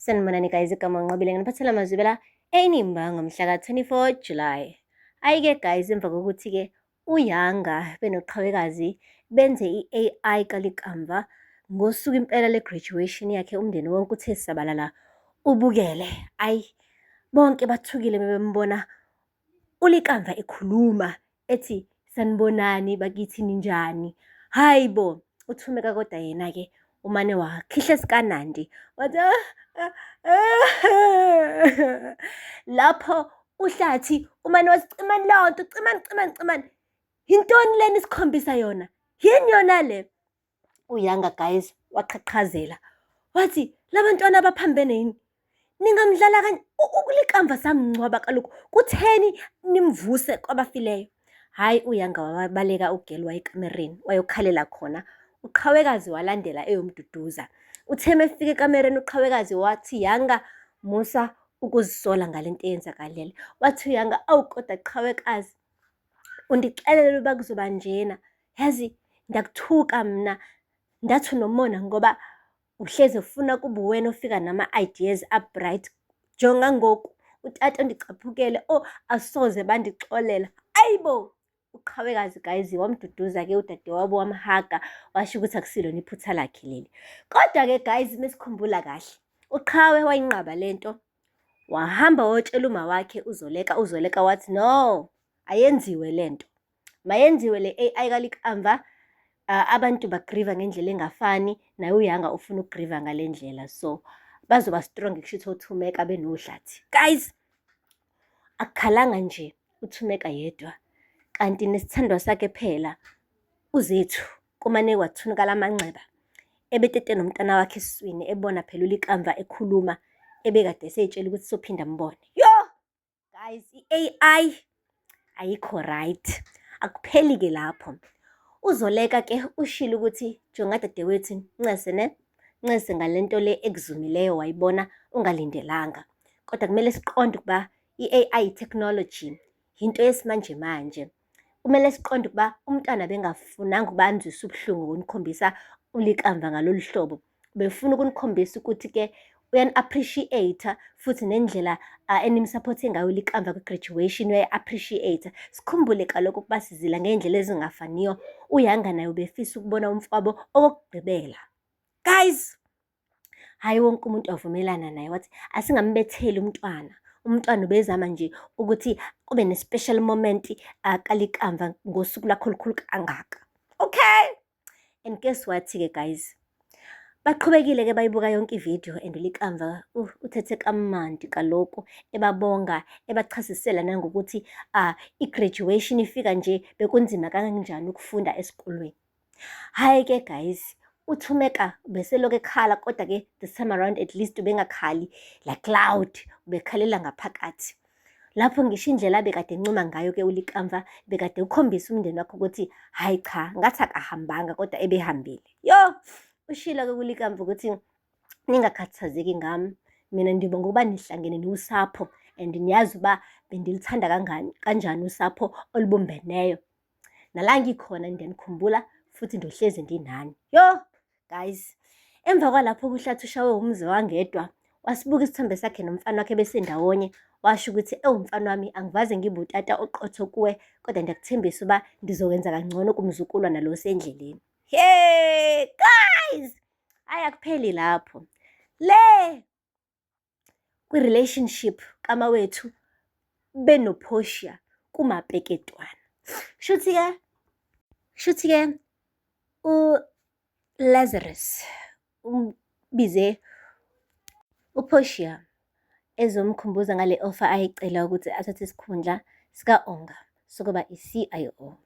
Sanibonani guys, igama nginqobile nginiphathela amazwi la eNimba ngomhla ka-24 July. Hhayi-ke guys, emva kokuthi-ke uYanga benoqhawekazi benze i-AI kalikamva ngosuku impela le-graduation yakhe, umndeni wonke uthe sabalala ubukele. Ayi, bonke bathukile bembona uLikamva ekhuluma ethi sanibonani bakithi ninjani. Hayi bo, uThumeka kodwa yena-ke umane wakhihla esikanandi wathi lapho uhlathi umane wasicimani leyo nto, cimani. Yintoni lena isikhombisa yona? Yini yona le? uYanga guys waqhaqhazela wathi labantwana abaphambene yini? Ningamdlala uLikamva samngcwaba kaloku. Kutheni nimvuse kwabafileyo? Hhayi, uYanga wabaleka ugeli wayekamereni wayokhalela khona. Uqhawekazi walandela eyomduduza. Uthe mefika ekamereni uqhawekazi wathi, Yanga musa ukuzisola ngale nto eyenzakalele. Wathi uYanga, awu kodwa qhawekazi, undixelele uba kuzoba njena. Yazi ngiyakuthuka mna, ndathi unomona ngoba uhlezi ufuna kube uwena ofika nama-ideas a-bright. Jonga ngoku, utata ondicaphukele, asoze bandixolela. Ayibo, uqhawekazi guys wamduduza-ke udadewabo wamhaga, washo ukuthi akusilona iphutha lakhe leli. Kodwa-ke guys, mesikhumbula kahle, uqhawe wayinqaba lento, wahamba wotshela uma wakhe uZoleka wathi no, ayenziwe lento. Mayenziwe le AI kalikamva, abantu bagriva ngendlela engafani, naye uYanga ufuna ukugriva ngale ndlela, so bazoba strong kushuthi oThumeka benohlathi. Guys, akukhalanga nje uThumeka yedwa, kanti nesithandwa sakhe phela uZethu kumane kwathunukala amanxeba, ebetete nomntana wakhe esiswini, ebona phela uLikamva ekhuluma, ebekade eseyitshela ukuthi sophinda mbone. Yo guys, i-AI ayikho right. Akupheli-ke lapho. uZoleka-ke ushilo ukuthi jonga dadewethu Ncese ngale nto le ekuzumileyo wayibona ungalindelanga. Kodwa kumele siqonde ukuba i-AI technology yinto yesimanje manje. Kumele siqonde ukuba umntwana bengafunanga ukuba anzwise ubuhlungu ukunikhombisa uLikamva ngalolu hlobo. Befuna ukunikhombisa ukuthi-ke uyani-appreciate futhi nendlela enimsapothe ngayo uLikamva kwi-graduation uyayi-appreciate. Sikhumbule kaloku ukuba sizila ngey'ndlela ezingafaniyo. uYanga naye ubefisa ukubona umfowabo okokugqibela. Guys, hhayi wonke umuntu wavumelana naye wathi asingambetheli umntwana. Umntwana ubezama nje ukuthi kube ne-special moment kalikamva ngosuku lakho olukhulu kangaka. Okay, and guess what-ke guys, baqhubekile-ke bayibuka yonke ividiyo and uLikamva uthethe kamnandi kaloku ebabonga, ebachasisela nangokuthi i-graduation ifika nje bekunzima kanjani ukufunda esikolweni. Hhayi-ke guys, uThumeka beselokhu ekhala, kodwa-ke this time around at least ubengakhali like loud, ubekhalela ngaphakathi. Lapho ngisho indlela bekade encuma ngayo-ke uLikamva bekade ukhombisa umndeni wakho ukuthi hhayi cha, ngathi akahambanga kodwa ebehambile. Yo, ushilo-ke kuLikamva ukuthi ningakhathazeki ngami, mina ndibonga ukuba nihlangene niwusapho and niyazi uba bendilithanda kanjani usapho olubumbeneyo. Nala ngikhona ndiyanikhumbula futhi ndohlezi ndinani. Yo guys, emva kwalapho kuhlathi ushawe umzi wangedwa, wasibuka isithombe sakhe nomfana wakhe besendawonye, washo ukuthi mfana wami, angivaze ngibe utata oqotho kuwe, kodwa ndiyakuthembisa uba ndizokwenza kangcono kumzukulwana lo osendleleni. Hey guys, ayakupheli lapho. Le kwi-relationship kamawethu benoPortia kumapeketwana. Shuthi-ke uLazarus bize uPortia ezomkhumbuza ngale offer ayicela ukuthi athathe isikhundla sika-Onga sokuba i-CIO.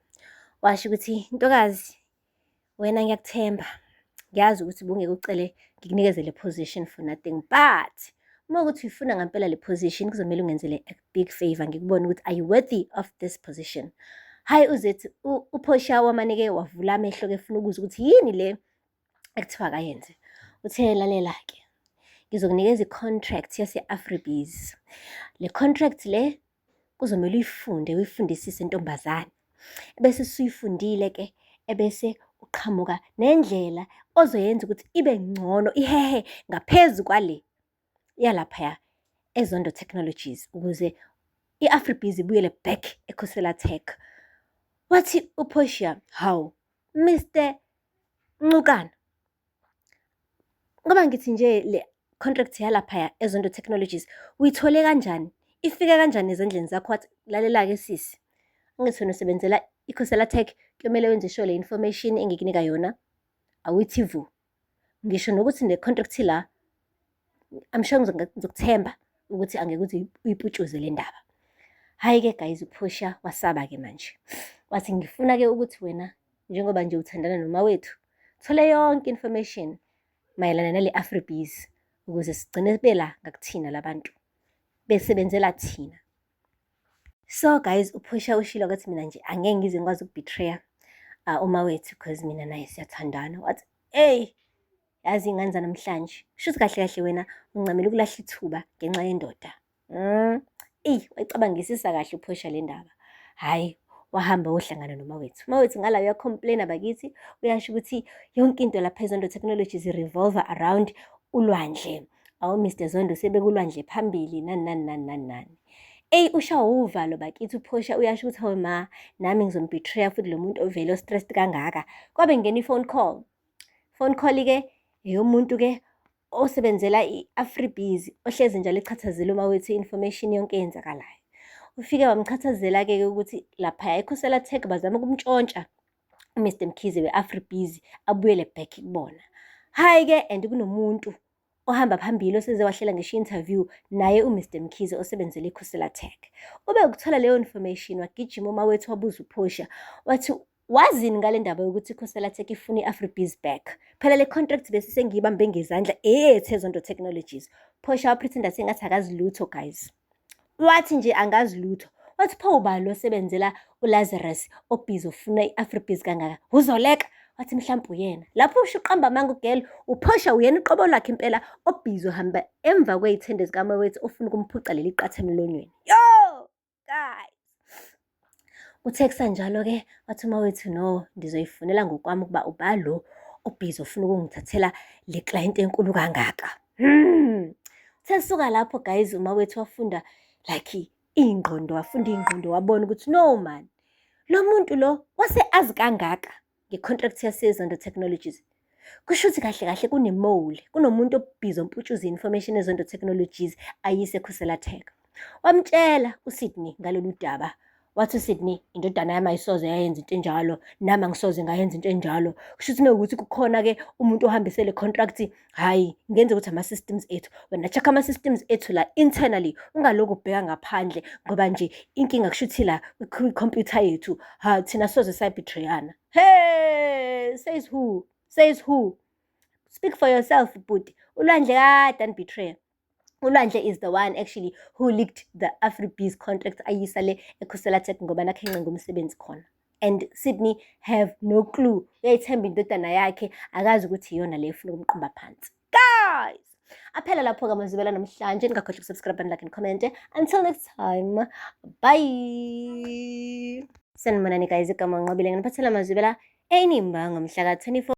Washo ukuthi ntokazi, wena ngiyakuthemba, ngiyazi ukuthi bungeke ucele ngikunikeze le position for nothing, but uma ukuthi uyifuna ngempela le position kuzomele ungenzele a big favor, ngikubone ukuthi are you worthy of this position. Hhayi uZethu uPortia wamane-ke wavula amehlo-ke efuna ukuza ukuthi yini le ekuthiwa kayenze. Uthe lalela-ke, ngizokunikeza i-contract yase-Afribees. Le contract le kuzomele uyifundisise ntombazane, ebese suyifundile-ke ebese uqhamuka nendlela ozoyenza ukuthi ibe ngcono, ihehe ngaphezu kwale. yalaphaya eZondo Technologies ukuze i-Afribizz ibuyele back eKhosela Tech. Wathi uPortia, hawu Mr. Ncukana, ngoba ngithi nje le contract yalaphaya eZondo Technologies uyithole kanjani? Ifike kanjani ezandleni zakho? Wathi lalela-ke sisi, angithi wena usebenzela iKhosela Tech, kuyomele wenze sure le information engikunika yona awuyithi vu. Ngisho nokuthi ne-contract la, I'm sure ngizokuthemba ukuthi angeke uze uyiputshuze le ndaba. Hhayi-ke guys, uPortia wasaba-ke manje. Wathi ngifuna-ke ukuthi wena njengoba nje uthandana noma wethu, thole yonke information mayelana nale Afribizz ukuze sigcine bela ngakuthina labantu besebenzela thina. So guys, uPortia ushilo ukuthi mina nje angeke ngize ngikwazi ukubetray uma wethu because mina naye siyathandana. Wathi yazi ingane zanamhlanje, shuthi kahle kahle wena uncamela ukulahla ithuba ngenxa yendoda. Wayicabangisisa kahle uPortia le ndaba. Hhayi, wahamba wohlangana nomawethu. Umawethu ngala uyacomplain bakithi, uyasho ukuthi yonke into lapha eZondo Technologies revolve around ulwandle. Mr. Zondo sebekulwandle phambili nani. Ushawa uvalo bakithi uPortia uyasho ukuthi hawe ma, nami ngizombetray futhi lo muntu ovele stressed kangaka. Kwabe ngena i-phone call. Phone call-ke eyomuntu-ke osebenzela i-Afribizz ohlezi njalo echathazela umawethu i-information yonke eyenzakalayo. Ufike wamchathazela-ke ukuthi laphaya eKhosela Tech bazama ukumntshontsha uMr. Mkhize we-Afribizz abuyele back kubona. Hhayi-ke and kunomuntu ohamba phambili oseze wahlela ngisho i-interview naye uMr. Mkhize osebenzela iKhosela Tech. Ube ukuthola leyo information wagijima umawethu wabuza uPortia wathi, wazini ngale ndaba yokuthi iKhosela Tech ifuna i-Afribizz back? Phela le contract besisengiyibambe ngezandla eyethu eZondo Technologies. Portia wapretenda sengathi akazi lutho guys. Wathi nje angazi lutho. Wathi pho ubani osebenzela uLazarus obhizi ofuna i-Afribizz kangaka? Uzoleka? Wathi mhlawumbe uyena. Lapho usho uqamba amanga ugel, uPortia uyena iqobo lakhe impela obhizi ohamba emva kwey'thende zikamawethu ofuna ukumphuca leli qatha emlonyeni. Yo guys, uthe kusanjalo-ke wathi umawethu no, ndizoyifunela ngokwami ukuba ubalo obhizi ofuna ukungithathela le client enkulu kangaka. Sesuka lapho guys, umawethu wafunda like wafunda iy'ngqondo wabona ukuthi no man, lo muntu lo wase azi kangaka nge-contract yaseZondo Technologies. Kusho ukuthi kahle kahle kunemole, kunomuntu obhizi omputshuza i-information eZondo Technologies ayise eKhosela Tech. Wamtshela uSydney ngalolu daba. Wathi uSydney, indodana yami ayisoze yayenza into enjalo, nami angisoze ngayenza into enjalo. Kusho ukuthi mekuwukuthi kukhona-ke umuntu ohambise le contract, hhayi ngenze ukuthi ama-systems ethu, wena check ama-systems ethu la internally, ungaloku ubheka ngaphandle ngoba nje inkinga kusho ukuthi la kwikhompyutha yethu, thina soze sayibethrayana. Hey, says who? Speak for yourself, bhuti. Ulwandle kade anibetray. Ulwandle is the one actually who leaked the Afribizz contract ayisa le eKhosela Tech ngoba nakhenqa ngomsebenzi khona. And Sydney have no clue. Uyayithemba indodana yakhe, akazi ukuthi iyona le efuna ukumqumba phansi. Guys, aphela lapho-ke amazwibela namhlanje. Ningakhohlwa ukusubscribe and like and comment. Until next time, bye. Sanibonani guys, igama ngiqobile nginiphathela amazwibela enimba ngomhla ka-24